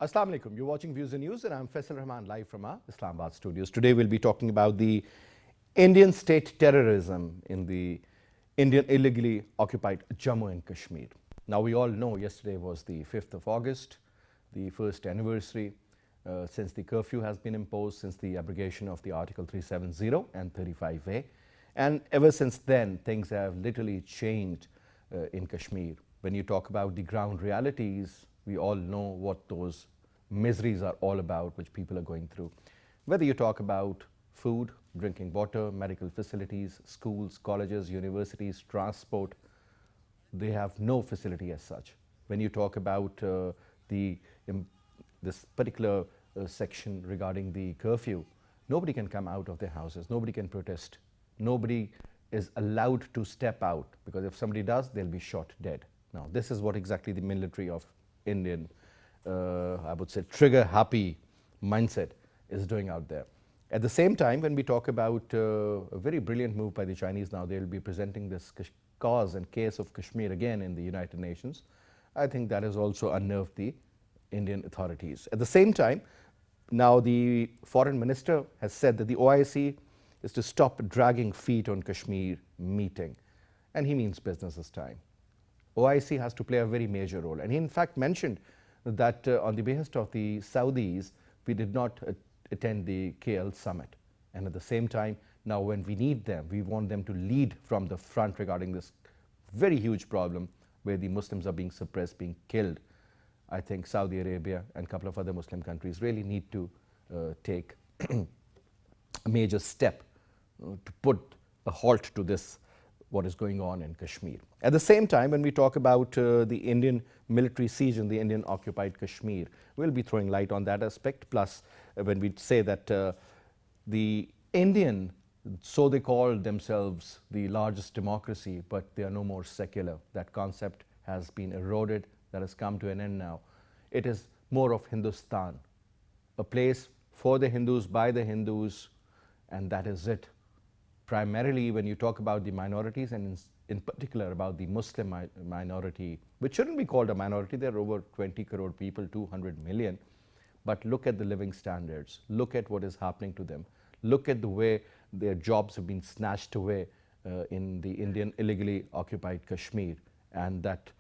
Assalamu alaikum. You're watching Views and News, and I'm Faisal Rahman live from our Islamabad studios. Today we'll be talking about the Indian state terrorism in the Indian illegally occupied Jammu and Kashmir. Now we all know yesterday was the 5th of August, the first anniversary since the curfew has been imposed, since the abrogation of the Article 370 and 35A. And ever since then, things have literally changed in Kashmir. When you talk about the ground realities, we all know what those miseries are all about, which people are going through. Whether you talk about food, drinking water, medical facilities, schools, colleges, universities, transport, they have no facility as such. When you talk about this particular section regarding the curfew, nobody can come out of their houses, nobody can protest, nobody is allowed to step out, because if somebody does, they'll be shot dead. Now, this is what exactly the military of Indian, I would say, trigger-happy mindset is doing out there. At the same time, when we talk about a very brilliant move by the Chinese, now they'll be presenting this cause and case of Kashmir again in the United Nations. I think that has also unnerved the Indian authorities. At the same time, now the foreign minister has said that the OIC is to stop dragging feet on Kashmir meeting, and he means business this time. OIC has to play a very major role, and he in fact mentioned that on the behest of the Saudis, we did not attend the KL summit, and at the same time, now when we need them, we want them to lead from the front regarding this very huge problem where the Muslims are being suppressed, being killed. I think Saudi Arabia and a couple of other Muslim countries really need to take a major step to put a halt to this, what is going on in Kashmir. At the same time, when we talk about the Indian military siege in the Indian occupied Kashmir, we'll be throwing light on that aspect. Plus, when we say that the Indian, so they call themselves the largest democracy, but they are no more secular. That concept has been eroded, that has come to an end now. It is more of Hindustan, a place for the Hindus, by the Hindus, and that is it. Primarily, when you talk about the minorities, and in particular about the Muslim minority, which shouldn't be called a minority, there are over 20 crore people, 200 million. But look at the living standards, look at what is happening to them, look at the way their jobs have been snatched away in the Indian illegally occupied Kashmir, and that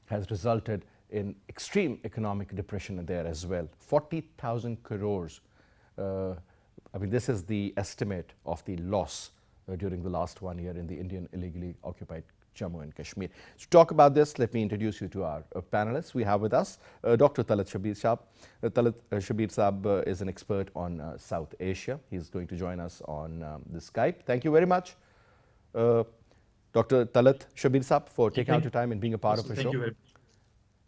has resulted in extreme economic depression there as well. 40,000 crores. I mean, this is the estimate of the loss during the last 1 year in the Indian illegally occupied Jammu and Kashmir. To talk about this, let me introduce you to our panelists. We have with us Dr. Talat Shabir Saab. Talat Shabir Saab is an expert on South Asia. He's going to join us on the Skype. Thank you very much, Dr. Talat Shabir Saab, for taking out your time and being a part of the show. Thank you very much.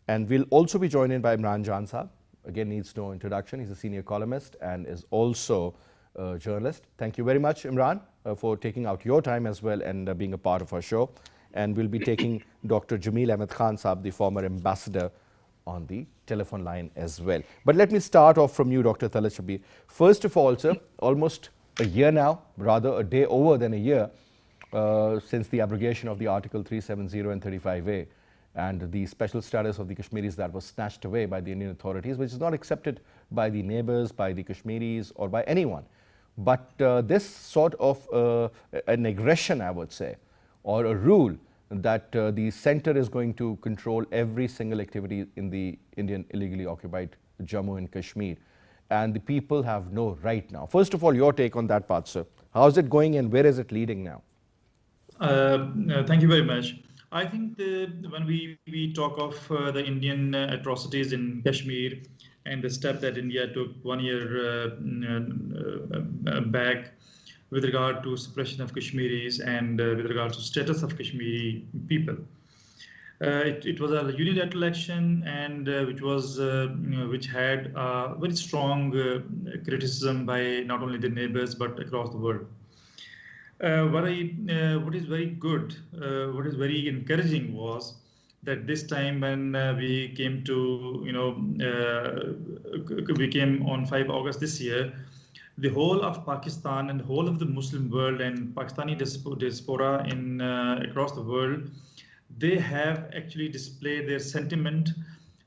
And we'll also be joined in by Imran Jan Saab. Again, needs no introduction. He's a senior columnist and is also a journalist. Thank you very much, Imran, for taking out your time as well and being a part of our show. And we'll be taking Dr. Jameel Ahmed Khan Saab, the former ambassador, on the telephone line as well. But let me start off from you, Dr. Talat Shabir. First of all, sir, almost a year now, rather a day over than a year, since the abrogation of the Article 370 and 35A, and the special status of the Kashmiris that was snatched away by the Indian authorities, which is not accepted by the neighbors, by the Kashmiris, or by anyone. But this sort of an aggression, I would say, or a rule that the center is going to control every single activity in the Indian illegally occupied Jammu and Kashmir, and the people have no right now. First of all, your take on that part, sir. How is it going and where is it leading now? Thank you very much. I think when we talk of the Indian atrocities in Kashmir and the step that India took 1 year back with regard to suppression of Kashmiris and with regard to status of Kashmiri people, it was a unilateral action, and which had very strong criticism by not only the neighbors but across the world. What is very good, what is very encouraging was that this time when we came on 5 August this year, the whole of Pakistan and the whole of the Muslim world and Pakistani diaspora across the world, they have actually displayed their sentiment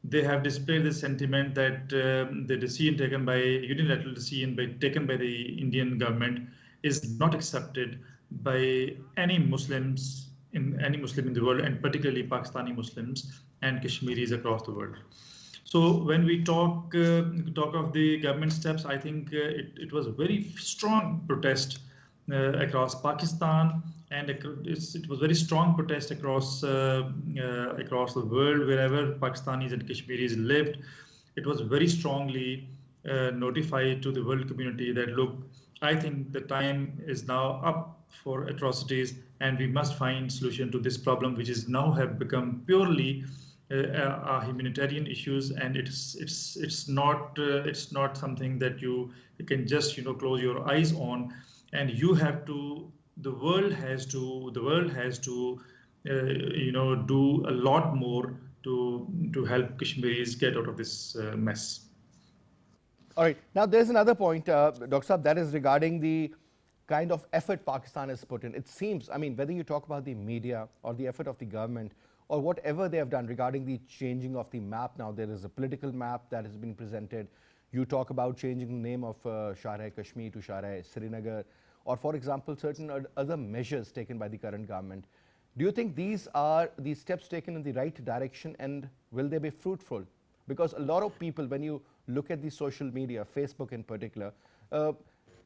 they have displayed the sentiment that the decision taken by unilateral decision taken by the Indian government is not accepted by any Muslims in any Muslim in the world, and particularly Pakistani Muslims and Kashmiris across the world. So when we talk of the government steps, I think it was very strong protest across Pakistan, and it was very strong protest across the world wherever Pakistanis and Kashmiris lived. It was very strongly notified to the world community that look, I think the time is now up for atrocities, and we must find solution to this problem, which is now have become purely humanitarian issues, and it's not something that you can just close your eyes on, and you have to the world has to do a lot more to help Kashmiris get out of this mess. All right. Now, there's another point, Dr. Saab, that is regarding the kind of effort Pakistan has put in. It seems, I mean, whether you talk about the media or the effort of the government or whatever they have done regarding the changing of the map, now there is a political map that has been presented. You talk about changing the name of Shah-e-Kashmir to Shah-e-Srinagar, or for example, certain other measures taken by the current government. Do you think these are the steps taken in the right direction, and will they be fruitful? Because a lot of people, when you look at the social media, Facebook in particular,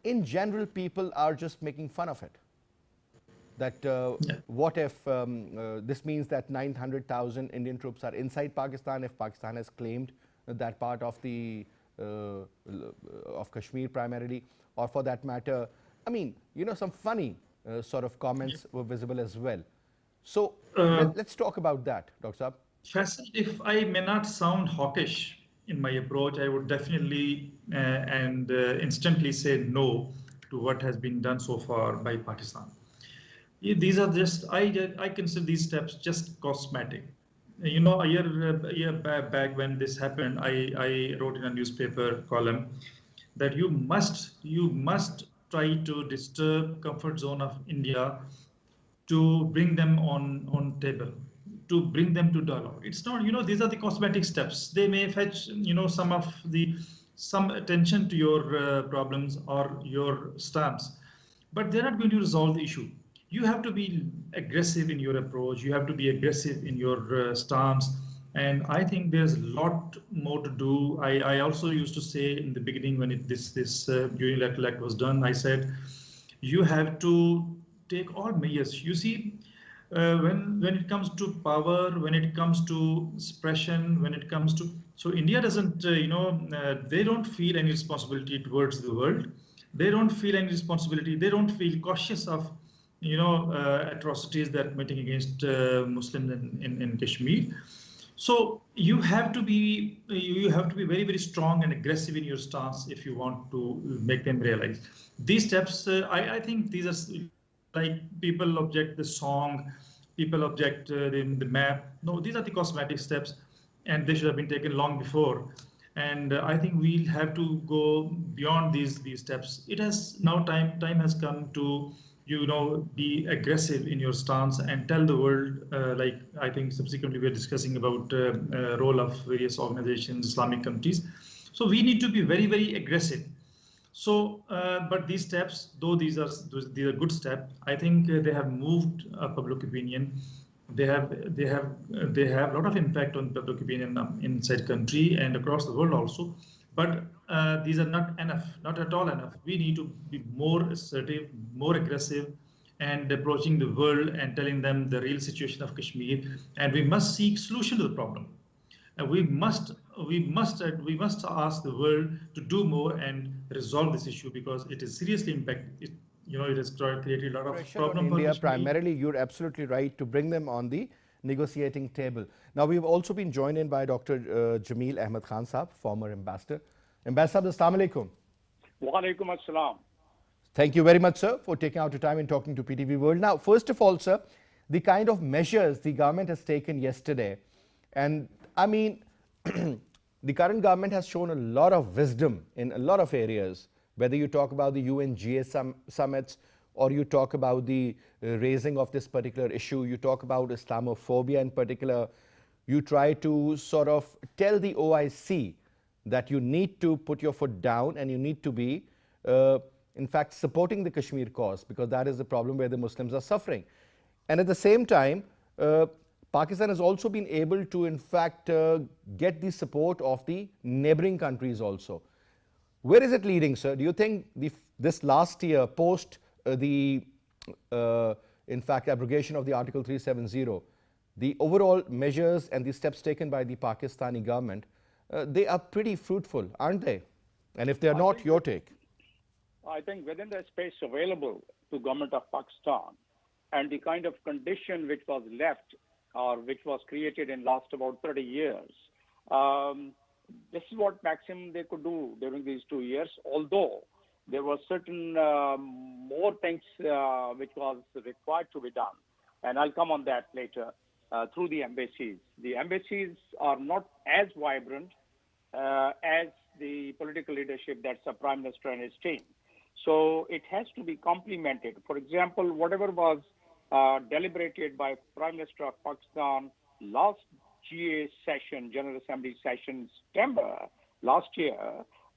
in general, people are just making fun of it. That what if this means that 900,000 Indian troops are inside Pakistan if Pakistan has claimed that part of the of Kashmir primarily, or for that matter, I mean, some funny sort of comments were visible as well. So let's talk about that, Dr. Saab. Faisal, if I may not sound hawkish in my approach, I would definitely and instantly say no to what has been done so far by Pakistan. These are just, I consider these steps just cosmetic. A year back when this happened, I wrote in a newspaper column that you must try to disturb comfort zone of India to bring them on table, to bring them to dialogue. It's not, these are the cosmetic steps. They may fetch, some attention to your problems or your stance, but they're not going to resolve the issue. You have to be aggressive in your approach. You have to be aggressive in your stance. And I think there's a lot more to do. I also used to say in the beginning when this unilateral act was done, I said, you have to take all measures. You see, when it comes to power, when it comes to suppression, when it comes to, so India doesn't, they don't feel any responsibility towards the world. They don't feel any responsibility. They don't feel cautious of, atrocities that are committing against Muslims in Kashmir. So you have to be very, very strong and aggressive in your stance if you want to make them realize. These steps, I think these are like people object the song, people object the map. No, these are the cosmetic steps, and they should have been taken long before. And I think we'll have to go beyond these steps. It has now time has come to be aggressive in your stance and tell the world, like I think subsequently we're discussing about role of various organizations, Islamic countries. So we need to be very, very aggressive. So, but these steps, though these are good steps, I think they have moved public opinion. They have a lot of impact on public opinion inside country and across the world also. But these are not enough, not at all enough. We need to be more assertive, more aggressive, and approaching the world and telling them the real situation of Kashmir. And we must seek solution to the problem. And we must ask the world to do more and resolve this issue, because it is seriously impacted. It has created a lot of problem for India. Kashmir. Primarily, you're absolutely right to bring them on the negotiating table. Now, we've also been joined in by Dr. Jameel Ahmed Khan Saab, former ambassador. Ambassador, assalamu alaikum. Wa alaikum assalam. Thank you very much, sir, for taking out your time and talking to PTV World. Now, first of all, sir, the kind of measures the government has taken yesterday, and I mean, the current government has shown a lot of wisdom in a lot of areas, whether you talk about the UNGA summits, or you talk about the raising of this particular issue, you talk about Islamophobia in particular, you try to sort of tell the OIC that you need to put your foot down and you need to be, in fact, supporting the Kashmir cause, because that is the problem where the Muslims are suffering. And at the same time, Pakistan has also been able to, in fact, get the support of the neighboring countries also. Where is it leading, sir? Do you think this last year, post uh, in fact, abrogation of the Article 370, the overall measures and the steps taken by the Pakistani government, they are pretty fruitful, aren't they? And if they are I not, think your take. I think within the space available to government of Pakistan and the kind of condition which was left or which was created in last about 30 years, um, this is what maximum they could do during these 2 years. Although there were certain more things which was required to be done, and I'll come on that later through the embassies. The embassies are not as vibrant as the political leadership that's the prime minister and his team. So it has to be complemented. For example, whatever was deliberated by Prime Minister of Pakistan last GA session, General Assembly session, September last year,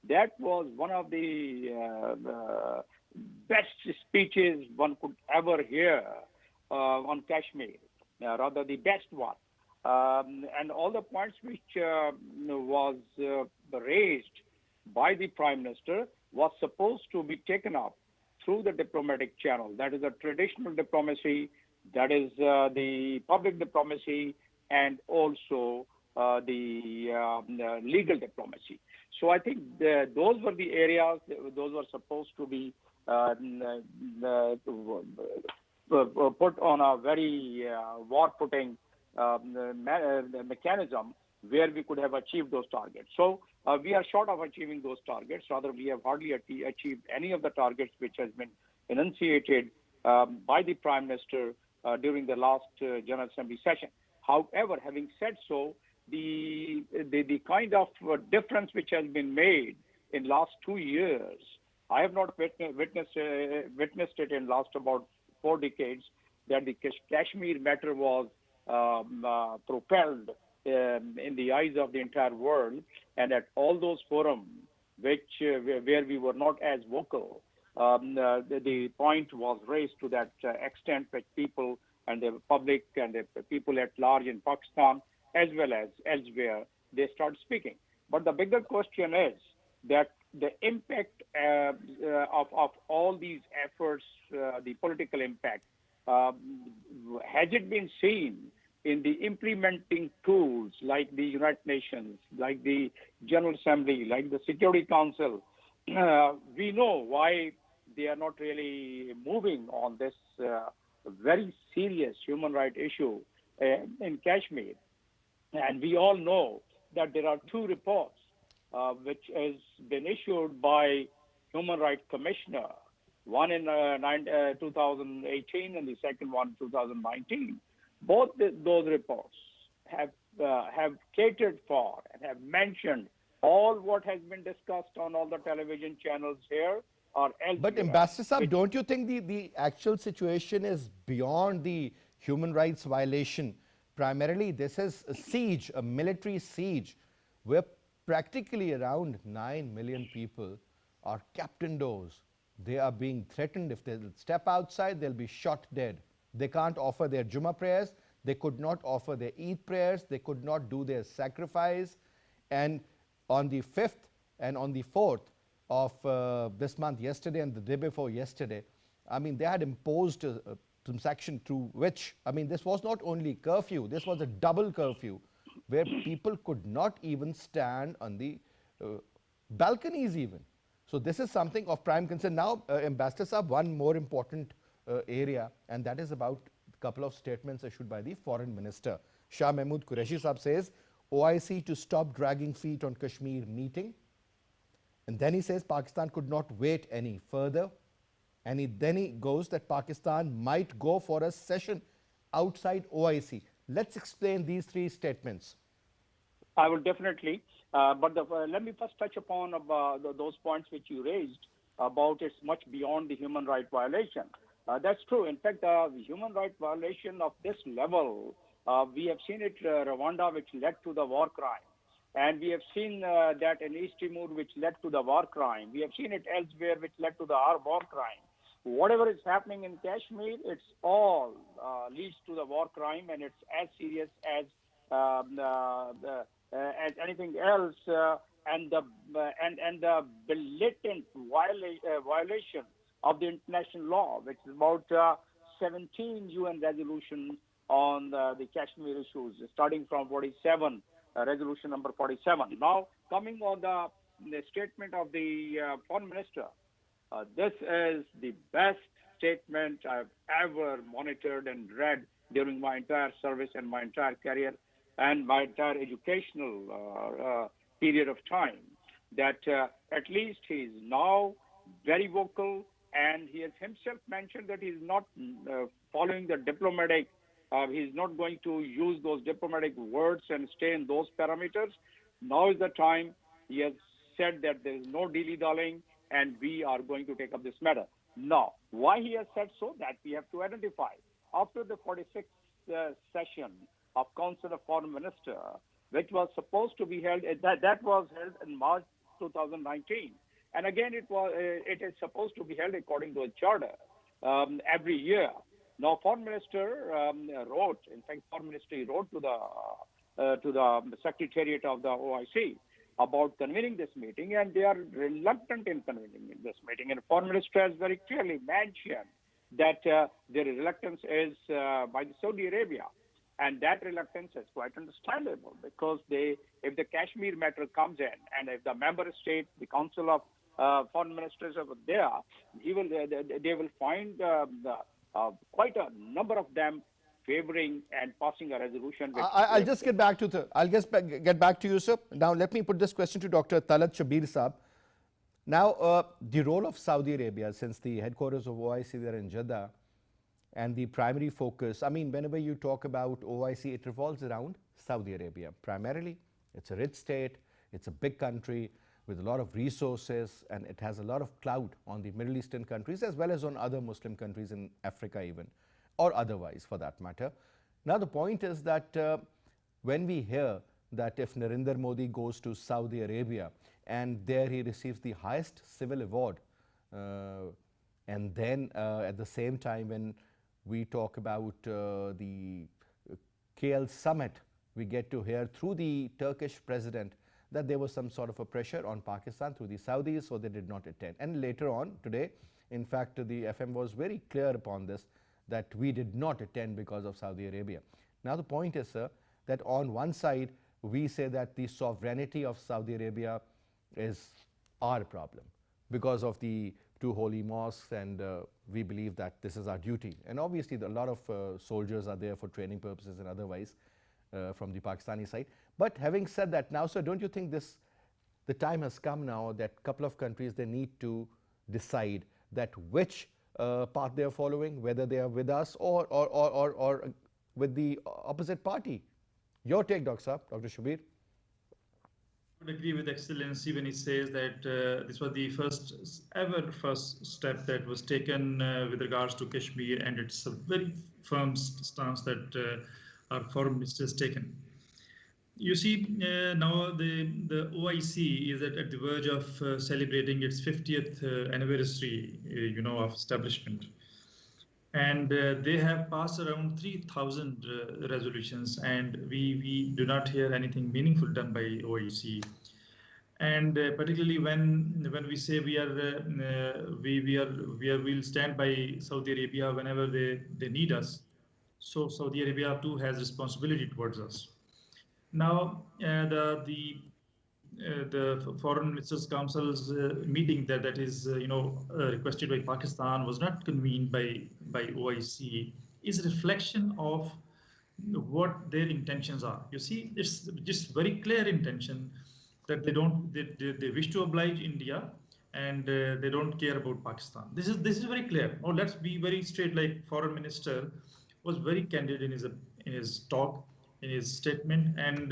that was one of the best speeches one could ever hear on Kashmir, rather the best one. And all the points which was raised by the Prime Minister was supposed to be taken up through the diplomatic channel. That is the traditional diplomacy, that is the public diplomacy, and also the legal diplomacy. So I think those were the areas, those were supposed to be put on a very war footing mechanism where we could have achieved those targets. So we are short of achieving those targets. Rather, we have hardly achieved any of the targets which has been enunciated by the Prime Minister during the last General Assembly session. However, having said so, the kind of difference which has been made in last 2 years, I have not witnessed it in last about 4 decades, that the Kashmir matter was propelled in the eyes of the entire world, and at all those forums where we were not as vocal, the point was raised to that extent that people and the public and the people at large in Pakistan as well as elsewhere, they start speaking. But the bigger question is that the impact of all these efforts, the political impact, has it been seen in the implementing tools like the United Nations, like the General Assembly, like the Security Council? We know why they are not really moving on this very serious human rights issue in Kashmir. And we all know that there are 2 reports which has been issued by Human Rights Commissioner, one in 2018 and the second one in 2019. Both those reports have catered for and have mentioned all what has been discussed on all the television channels here or elsewhere. But Ambassador Saab, don't you think the actual situation is beyond the human rights violation? Primarily, this is a siege, a military siege, where practically around 9 million people are kept indoors. They are being threatened. If they step outside, they'll be shot dead. They can't offer their Jummah prayers. They could not offer their Eid prayers. They could not do their sacrifice. And on the 5th and on the 4th of this month, yesterday and the day before yesterday, I mean, they had imposed some section through which, I mean, this was not only curfew, this was a double curfew, where people could not even stand on the balconies even. So this is something of prime concern. Now, Ambassador Saab, one more important area, and that is about a couple of statements issued by the Foreign Minister. Shah Mahmood Qureshi Saab says, OIC to stop dragging feet on Kashmir meeting. And then he says Pakistan could not wait any further. And then he goes that Pakistan might go for a session outside OIC. Let's explain these 3 statements. I will definitely. But let me first touch upon those points which you raised about it's much beyond the human right violation. That's true. In fact, the human right violation of this level We have seen it Rwanda, which led to the war crime. And we have seen that in East Timor, which led to the war crime. We have seen it elsewhere, which led to the war crime. Whatever is happening in Kashmir, it's all leads to the war crime, and it's as serious as anything else. And the blatant violation of the international law, which is about 17 UN resolutions on the Kashmir issues, starting from 47, resolution number 47. Now, coming on the statement of the foreign minister, this is the best statement I've ever monitored and read during my entire service and my entire career and my entire educational period of time. That at least he's now very vocal, and he has himself mentioned that he's not following the diplomatic. He's not going to use those diplomatic words and stay in those parameters. Now is the time. He has said that there is no dilly-dallying, and we are going to take up this matter. Now, why he has said so, that we have to identify. After the 46th session of Council of Foreign Ministers, which was supposed to be held, that was held in March 2019. And again, it is supposed to be held according to a charter every year. Now, Foreign Minister wrote, in fact, Foreign Ministry wrote to the Secretariat of the OIC about convening this meeting, and they are reluctant in convening this meeting. And Foreign Minister has very clearly mentioned that their reluctance is by the Saudi Arabia. And that reluctance is quite understandable, because if the Kashmir matter comes in, and if the member state, the Council of Foreign Ministers over there, they will find quite a number of them favoring and passing a resolution. I'll just get back to get back to you, sir. Now, let me put this question to Dr. Talat Shabir Saab. Now, the role of Saudi Arabia, since the headquarters of OIC there in Jeddah, and the primary focus, I mean, whenever you talk about OIC, it revolves around Saudi Arabia. Primarily, it's a rich state, it's a big country with a lot of resources, and it has a lot of clout on the Middle Eastern countries as well as on other Muslim countries in Africa even, or otherwise for that matter. Now, the point is that when we hear that if Narendra Modi goes to Saudi Arabia and there he receives the highest civil award, and then at the same time when we talk about the KL summit, we get to hear through the Turkish president that there was some sort of a pressure on Pakistan through the Saudis, so they did not attend. And later on today, in fact, the FM was very clear upon this, that we did not attend because of Saudi Arabia. Now, the point is, sir, that on one side, we say that the sovereignty of Saudi Arabia is our problem because of the two holy mosques, and we believe that this is our duty. And obviously, a lot of soldiers are there for training purposes and otherwise from the Pakistani side. But having said that, now, sir, don't you think the time has come now that a couple of countries, they need to decide that which path they are following, whether they are with us or with the opposite party? Your take, Dr. Shabir. I would agree with Excellency when he says that this was the first step that was taken with regards to Kashmir, and it's a very firm stance that our foreign minister has taken. You see, now the OIC is at the verge of celebrating its 50th anniversary, of establishment. And they have passed around 3,000 resolutions, and we do not hear anything meaningful done by OIC. And particularly when we say we'll stand by Saudi Arabia whenever they need us, so Saudi Arabia too has responsibility towards us. Now, the Foreign Ministers Council's meeting that is requested by Pakistan was not convened by OIC, is a reflection of what their intentions are. You see, it's just very clear intention that they wish to oblige India, and they don't care about Pakistan. This is very clear. Now, let's be very straight. Like Foreign Minister was very candid in his talk, in his statement, and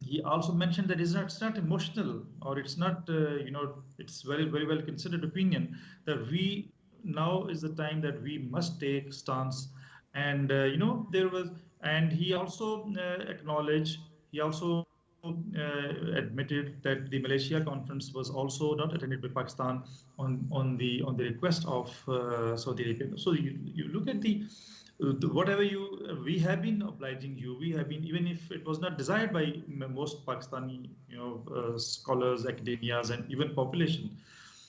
he also mentioned that it's not emotional, or it's not it's very well considered opinion that now is the time that we must take stance. And there was And he also acknowledged, he also admitted that the Malaysia conference was also not attended by Pakistan on the request of Saudi Arabia. So you look at whatever we have been obliging you. We have been, even if it was not desired by most Pakistani scholars, academias, and even population.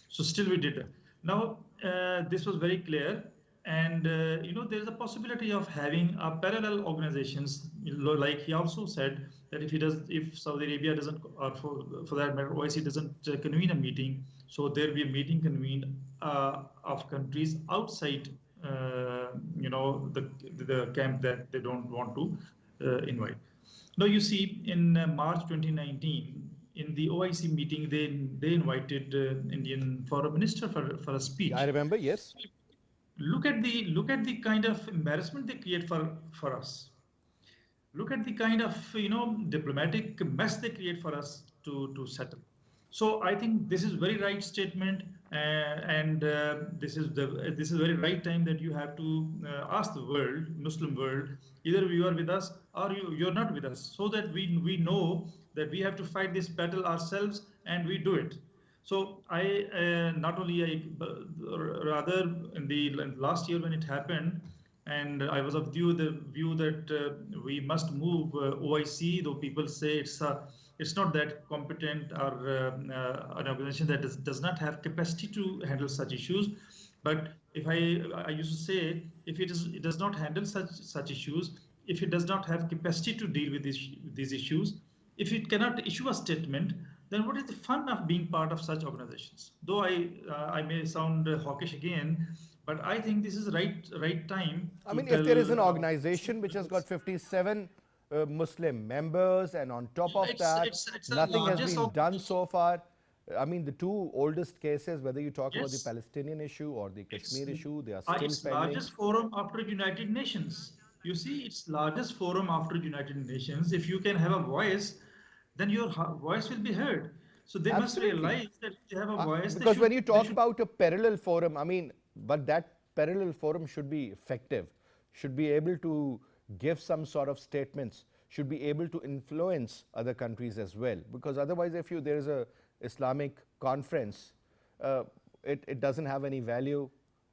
So still we did. Now this was very clear, and there is a possibility of having a parallel organizations. Like he also said that if Saudi Arabia doesn't, or for that matter, OIC doesn't convene a meeting, so there will be a meeting convened of countries outside, the camp that they don't want to invite. Now you see, in March 2019, in the OIC meeting, they invited Indian foreign minister for a I speech. remember, yes. Look at the kind of embarrassment they create for us. Look at the kind of diplomatic mess they create for us to settle. So I think this is very right statement, and this is very right time that you have to ask the world, Muslim world, either you are with us or you're not with us, so that we know that we have to fight this battle ourselves, and we do it. So I not only I rather in the last year when it happened, and I was of the view that we must move OIC, though people say it's not that competent, or an organization that does not have capacity to handle such issues. But if I used to say, if it does not handle such issues, if it does not have capacity to deal with these issues, if it cannot issue a statement, then what is the fun of being part of such organizations? Though I may sound hawkish again, but I think this is right time I to mean, if there is tell an organization which has got 57 Muslim members, and on top of that, it's the nothing has largest been of done so far. I mean, the two oldest cases, whether you talk about the yes, Palestinian issue or the it's Kashmir issue, they are still its pending. largest forum after United Nations. You see, it's largest forum after United Nations. If you can have a voice, then your voice will be heard. So they must Absolutely. realize that if they have a voice, they Because when should you they talk should. about a parallel forum, I mean, but that parallel forum should be effective, should be able to give some sort of statements, should be able to influence other countries as well. Because otherwise, if there is a Islamic conference, uh, it doesn't have any value,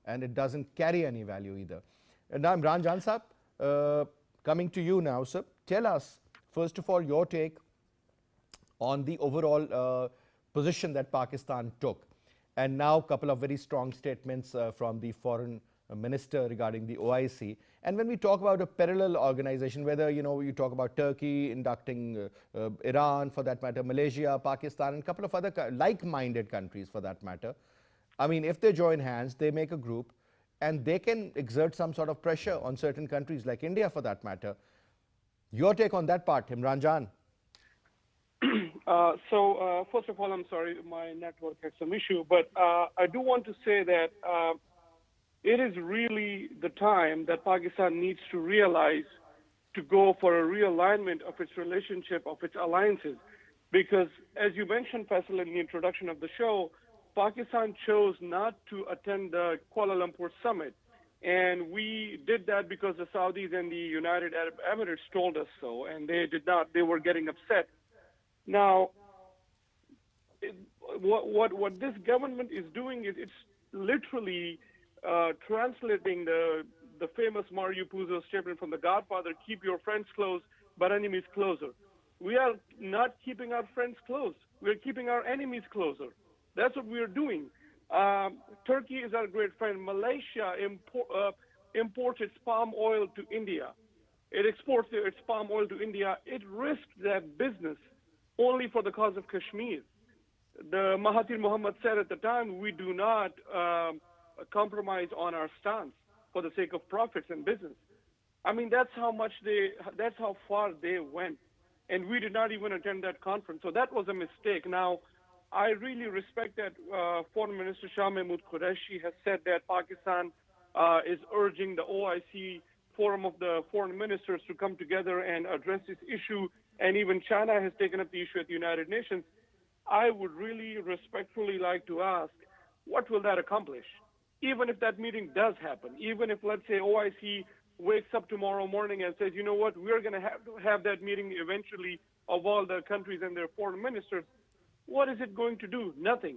and it doesn't carry any value either. And now, Imran Jan Saab, coming to you now, sir. Tell us, first of all, your take on the overall position that Pakistan took. And now a couple of very strong statements from the foreign minister regarding the OIC. And when we talk about a parallel organization, whether you talk about Turkey inducting Iran, for that matter, Malaysia, Pakistan, and a couple of other like-minded countries for that matter, I mean, if they join hands, they make a group, and they can exert some sort of pressure on certain countries like India for that matter. Your take on that part, Imran Jan? First of all, I'm sorry, my network had some issue, but I do want to say that it is really the time that Pakistan needs to realize to go for a realignment of its relationship, of its alliances. Because as you mentioned, Faisal, in the introduction of the show, Pakistan chose not to attend the Kuala Lumpur summit. And we did that because the Saudis and the United Arab Emirates told us so, and they did not, they were getting upset. Now, what this government is doing is it's literally translating the famous Mario Puzo statement from The Godfather: "Keep your friends close, but enemies closer." We are not keeping our friends close. We're keeping our enemies closer. That's what we're doing. Turkey is our great friend. Malaysia imports its palm oil to India. It exports its palm oil to India. It risked that business only for the cause of Kashmir. The Mahathir Mohamad said at the time, we do not compromise on our stance for the sake of profits and business. I mean, that's how far they went. And we did not even attend that conference. So that was a mistake. Now, I really respect that Foreign Minister Shah Mahmood Qureshi has said that Pakistan is urging the OIC Forum of the Foreign Ministers to come together and address this issue. And even China has taken up the issue at the United Nations. I would really respectfully like to ask, what will that accomplish? Even if that meeting does happen, even if, let's say, OIC wakes up tomorrow morning and says, you know what, we're going to have that meeting eventually of all the countries and their foreign ministers, what is it going to do? Nothing.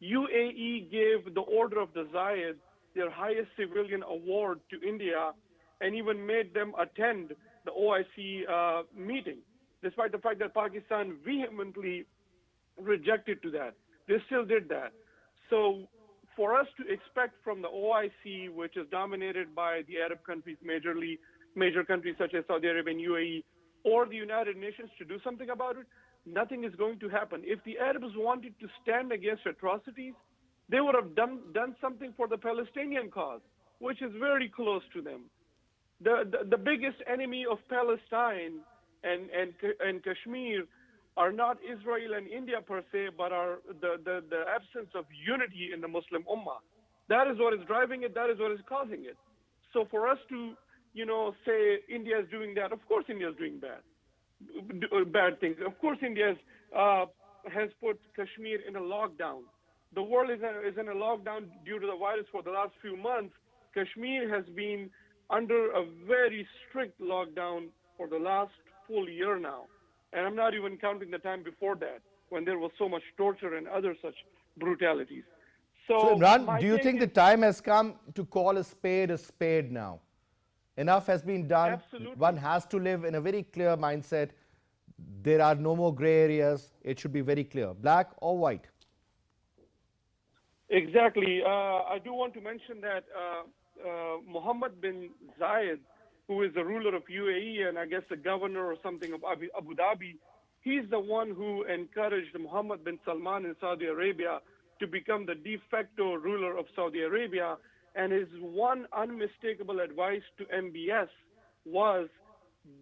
UAE gave the Order of the Zayed, their highest civilian award, to India, and even made them attend the OIC meeting, despite the fact that Pakistan vehemently rejected to that. They still did that. So for us to expect from the OIC, which is dominated by the Arab countries, major countries such as Saudi Arabia and UAE, or the United Nations to do something about it, nothing is going to happen. If the Arabs wanted to stand against atrocities, they would have done something for the Palestinian cause, which is very close to them. The biggest enemy of Palestine and Kashmir are not Israel and India per se, but are the absence of unity in the Muslim Ummah. That is what is driving it. That is what is causing it. So for us to, say India is doing that, of course India is doing bad things. Of course India has put Kashmir in a lockdown. The world is in a lockdown due to the virus for the last few months. Kashmir has been under a very strict lockdown for the last full year now. And I'm not even counting the time before that, when there was so much torture and other such brutalities. So So Imran, my do you take think the is time has come to call a spade now? Enough has been done. One absolutely. has to live in a very clear mindset. There are no more gray areas. It should be very clear, black or white. Exactly. I do want to mention that Mohammed bin Zayed, who is the ruler of UAE and I guess the governor or something of Abu Dhabi, he's the one who encouraged Mohammed bin Salman in Saudi Arabia to become the de facto ruler of Saudi Arabia. And his one unmistakable advice to MBS was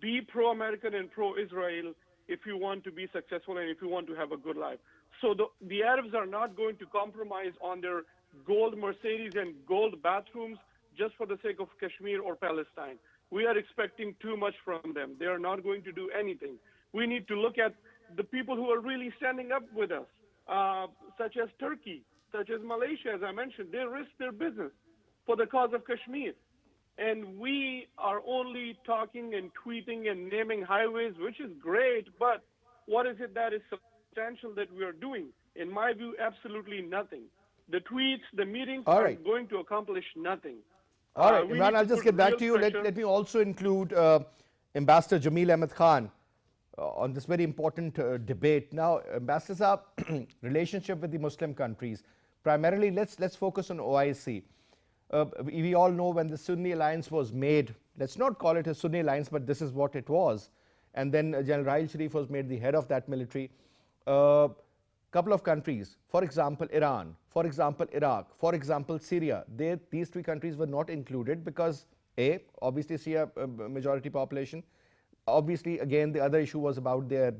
be pro-American and pro-Israel if you want to be successful and if you want to have a good life. So the Arabs are not going to compromise on their gold Mercedes and gold bathrooms just for the sake of Kashmir or Palestine. We are expecting too much from them. They are not going to do anything. We need to look at the people who are really standing up with us, such as Turkey, such as Malaysia, as I mentioned. They risk their business for the cause of Kashmir. And we are only talking and tweeting and naming highways, which is great, but what is it that is substantial that we are doing? In my view, absolutely nothing. The tweets, the meetings All are right. going to accomplish nothing. All right, We Imran, need I'll to just put get back real to you. pressure. Let me also include Ambassador Jameel Ahmed Khan on this very important debate. Now, Ambassador Saab, relationship with the Muslim countries. Primarily, let's focus on OIC. We all know when the Sunni alliance was made, let's not call it a Sunni alliance, but this is what it was. And then General Rahil Sharif was made the head of that military. Couple of countries, for example, Iran, for example, Iraq, for example, Syria, these three countries were not included because A, obviously Syria majority population. Obviously, again, the other issue was about their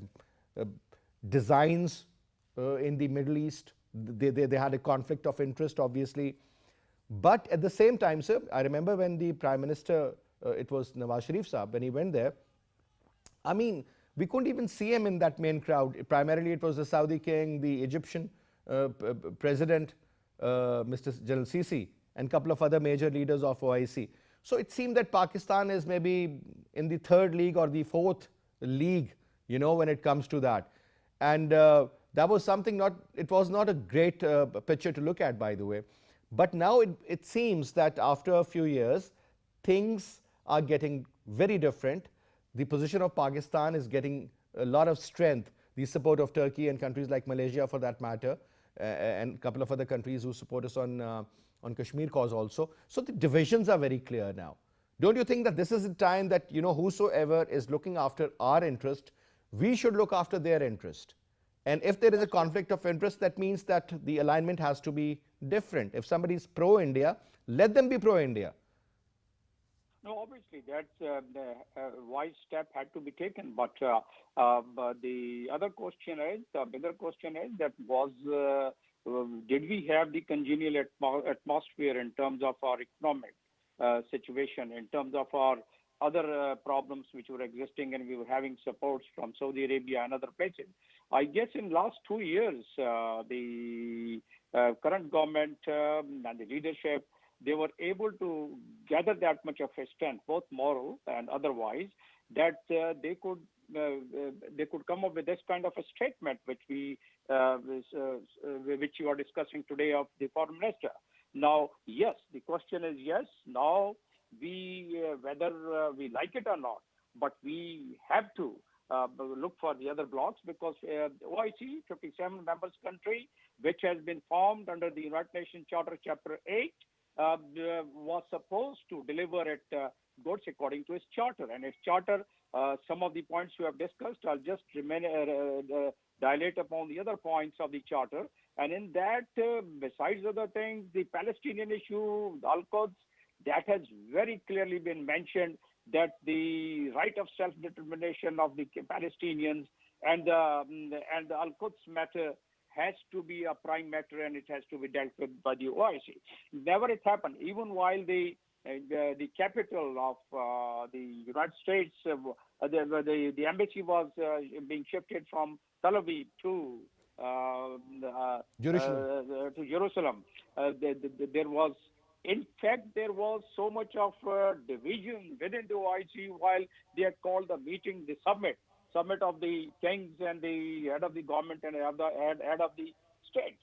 designs in the Middle East. They had a conflict of interest, obviously. But at the same time, sir, I remember when the Prime Minister, it was Nawaz Sharif Saab, when he went there, I mean, we couldn't even see him in that main crowd. Primarily, it was the Saudi king, the Egyptian president, Mr. General Sisi, and a couple of other major leaders of OIC. So it seemed that Pakistan is maybe in the third league or the fourth league, when it comes to that. And that was something it was not a great picture to look at, by the way. But now it seems that after a few years, things are getting very different. The position of Pakistan is getting a lot of strength. The support of Turkey and countries like Malaysia, for that matter, and a couple of other countries who support us on Kashmir cause also. So the divisions are very clear now. Don't you think that this is a time that whosoever is looking after our interest, we should look after their interest? And if there is a conflict of interest, that means that the alignment has to be different. If somebody is pro-India, let them be pro-India. No, obviously that's the wise step had to be taken. But the other question is, the bigger question is that did we have the congenial atmosphere in terms of our economic situation, in terms of our other problems which were existing, and we were having supports from Saudi Arabia and other places. I guess in last 2 years, the current government and the leadership, they were able to gather that much of a strength, both moral and otherwise, that they could come up with this kind of a statement, which you are discussing today of the foreign minister. Now, yes, the question is yes. Now, whether we like it or not, but we have to look for the other blocks, because the OIC, 57 members country, which has been formed under the United Nations Charter Chapter 8, was supposed to deliver it goods according to its charter. And its charter, some of the points you have discussed, I'll just dilate upon the other points of the charter. And in that, besides other things, the Palestinian issue, the Al-Quds, that has very clearly been mentioned, that the right of self-determination of the Palestinians and the Al-Quds matter has to be a prime matter, and it has to be dealt with by the OIC. Never it happened, even while the capital of the United States, the embassy was being shifted from Tel Aviv to Jerusalem. There was, in fact, there was so much of division within the OIC while they had called the meeting the summit of the kings and the head of the government and head of the state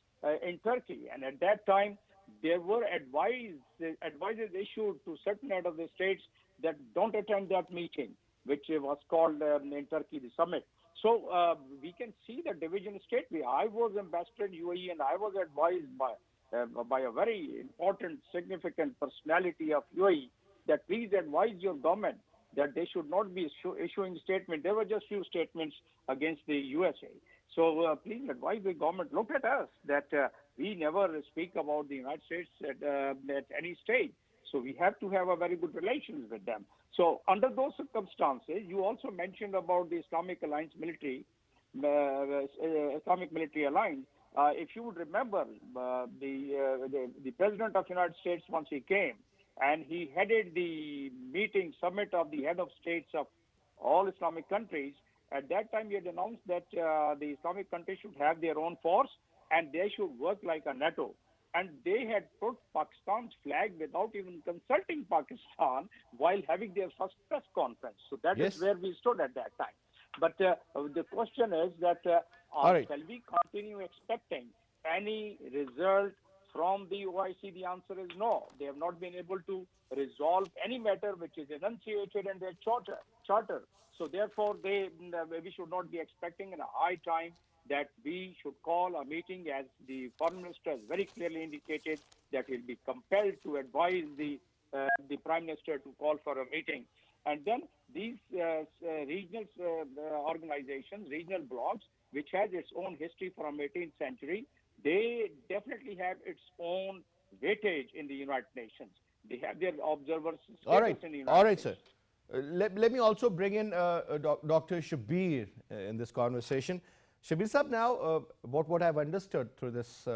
in Turkey. And at that time, there were advices issued to certain head of the states that don't attend that meeting, which was called in Turkey the summit. So we can see the division state. I was ambassador in UAE, and I was advised by a very important, significant personality of UAE that please advise your government that they should not be issuing statements. There were just few statements against the USA. So please advise the government, look at us, that we never speak about the United States at any stage. So we have to have a very good relations with them. So under those circumstances, you also mentioned about the Islamic Alliance military, Islamic military alliance. If you would remember, the president of the United States, once he came, and he headed the summit of the head of states of all Islamic countries. At that time, he had announced that the Islamic countries should have their own force and they should work like a NATO. And they had put Pakistan's flag without even consulting Pakistan while having their first press conference. So that is where we stood at that time. But the question is that shall we continue expecting any result from the OIC? The answer is no. They have not been able to resolve any matter which is enunciated in their charter. So therefore, we should not be expecting in a high time that we should call a meeting, as the foreign minister has very clearly indicated that he'll be compelled to advise the prime minister to call for a meeting. And then these regional organizations, regional blocs, which has its own history from 18th century, they definitely have its own weightage in the United Nations. They have their observers status in the United States. Sir. Let me also bring in Dr. Shabir in this conversation. Shabir Sahab, now what I've understood through this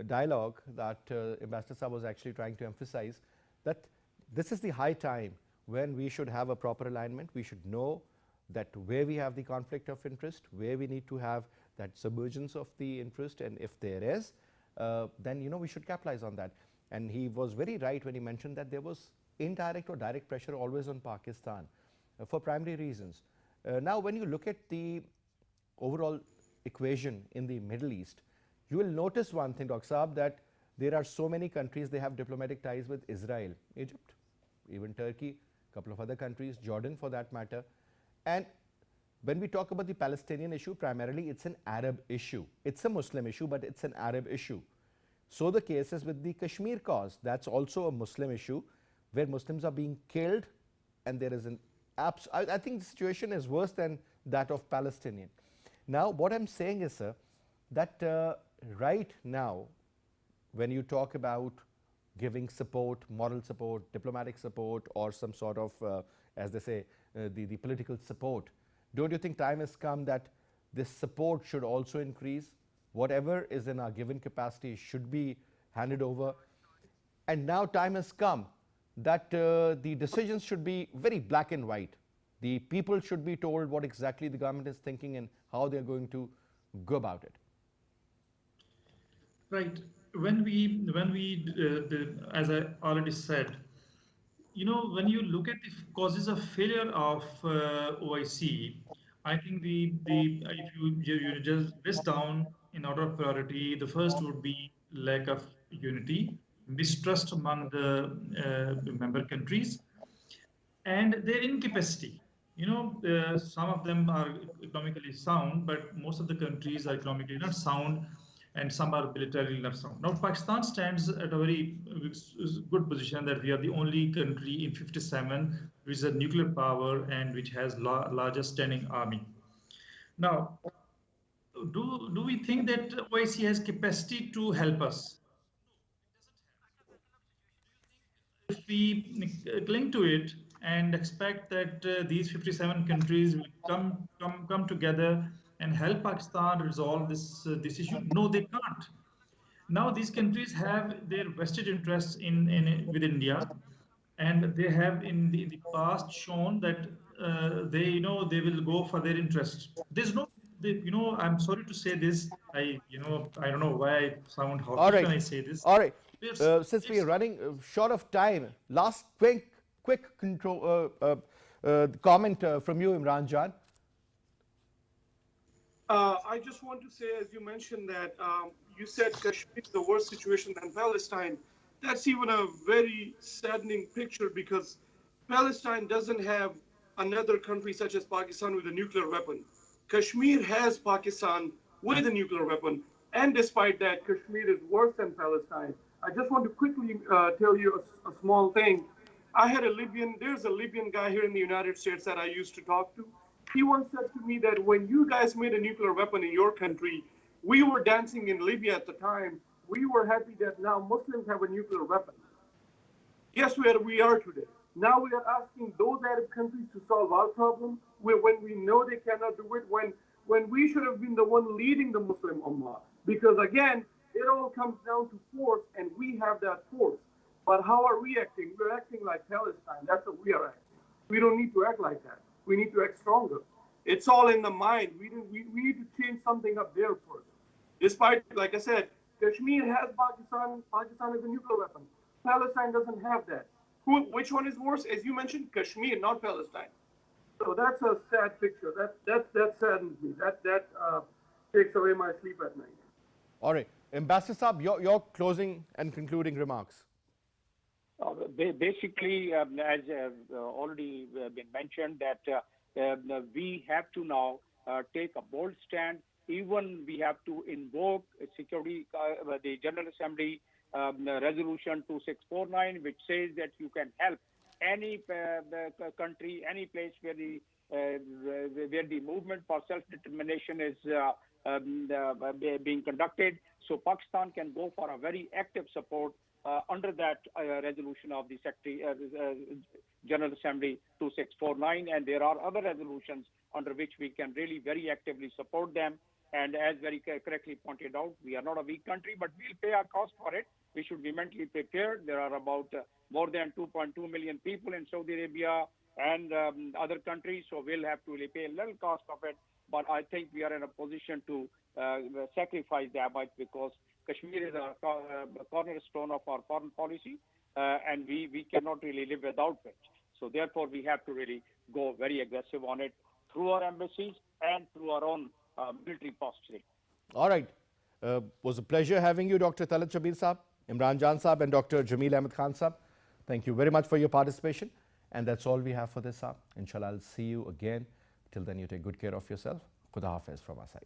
dialogue that Ambassador Sahab was actually trying to emphasize, that this is the high time when we should have a proper alignment. We should know that where we have the conflict of interest, where we need to have that submergence of the interest, and if there is, then we should capitalize on that. And he was very right when he mentioned that there was indirect or direct pressure always on Pakistan for primary reasons. Now, when you look at the overall equation in the Middle East, you will notice one thing, Dr. Saab, that there are so many countries, they have diplomatic ties with Israel, Egypt, even Turkey, a couple of other countries, Jordan for that matter. And when we talk about the Palestinian issue, primarily it's an Arab issue. It's a Muslim issue, but it's an Arab issue. So the case is with the Kashmir cause. That's also a Muslim issue where Muslims are being killed, and there is an I think the situation is worse than that of Palestinian. Now, what I'm saying is, sir, that right now, when you talk about giving support, moral support, diplomatic support, or some sort of, as they say, the political support, don't you think time has come that this support should also increase? Whatever is in our given capacity should be handed over. And now time has come that the decisions should be very black and white. The people should be told what exactly the government is thinking and how they're going to go about it. Right. as I already said, when you look at the causes of failure of OIC, I think the if you just list down in order of priority, the first would be lack of unity, mistrust among the member countries, and their incapacity. Some of them are economically sound, but most of the countries are economically not sound, and some are militarily not sound. Now, Pakistan stands at a very good position that we are the only country in 57 which is a nuclear power and which has largest standing army. Now, do we think that OIC has capacity to help us? If we cling to it and expect that these 57 countries will come together and help Pakistan resolve this issue, no, they can't. Now these countries have their vested interests in with India, and they have in the past shown that they will go for their interests. There's no, I'm sorry to say this. I don't know why I sound All hawkish right, when I say this. all right. Since we are It's running short of time, last quick control comment from you, Imran Jan. I just want to say, as you mentioned, that you said Kashmir is the worst situation than Palestine. That's even a very saddening picture because Palestine doesn't have another country such as Pakistan with a nuclear weapon. Kashmir has Pakistan with a nuclear weapon, and despite that, Kashmir is worse than Palestine. I just want to quickly tell you a small thing. There's a Libyan guy here in the United States that I used to talk to. He once said to me that when you guys made a nuclear weapon in your country, we were dancing in Libya at the time. We were happy that now Muslims have a nuclear weapon. Yes, we are today. Now we are asking those Arab countries to solve our problem when we know they cannot do it, when we should have been the one leading the Muslim Ummah. Because again, it all comes down to force, and we have that force. But how are we acting? We're acting like Palestine. That's what we are acting. We don't need to act like that. We need to act stronger. It's all in the mind. We need to change something up there first. Despite, like I said, Kashmir has Pakistan. Pakistan has a nuclear weapon. Palestine doesn't have that. Which one is worse? As you mentioned, Kashmir, not Palestine. So that's a sad picture. That saddens me. That takes away my sleep at night. All right, Ambassador Saab, your closing and concluding remarks. Basically, as already been mentioned, that we have to now take a bold stand. Even we have to invoke the General Assembly Resolution 2649, which says that you can help any country, any place where the movement for self-determination is being conducted. So Pakistan can go for a very active support under that resolution of the General Assembly 2649, and there are other resolutions under which we can really very actively support them. And as very correctly pointed out, we are not a weak country, but we'll pay our cost for it. We should be mentally prepared. There are about more than 2.2 million people in Saudi Arabia and other countries, so we'll have to pay a little cost of it. But I think we are in a position to sacrifice that much because Kashmir is a cornerstone of our foreign policy, and we cannot really live without it. So therefore, we have to really go very aggressive on it through our embassies and through our own military posturing. All right. Was a pleasure having you, Dr. Talat Shabir Saab, Imran Jan Saab, and Dr. Jameel Ahmed Khan Saab. Thank you very much for your participation. And that's all we have for this, Saab. Inshallah, I'll see you again. Till then, you take good care of yourself. Khuda Hafiz from our side.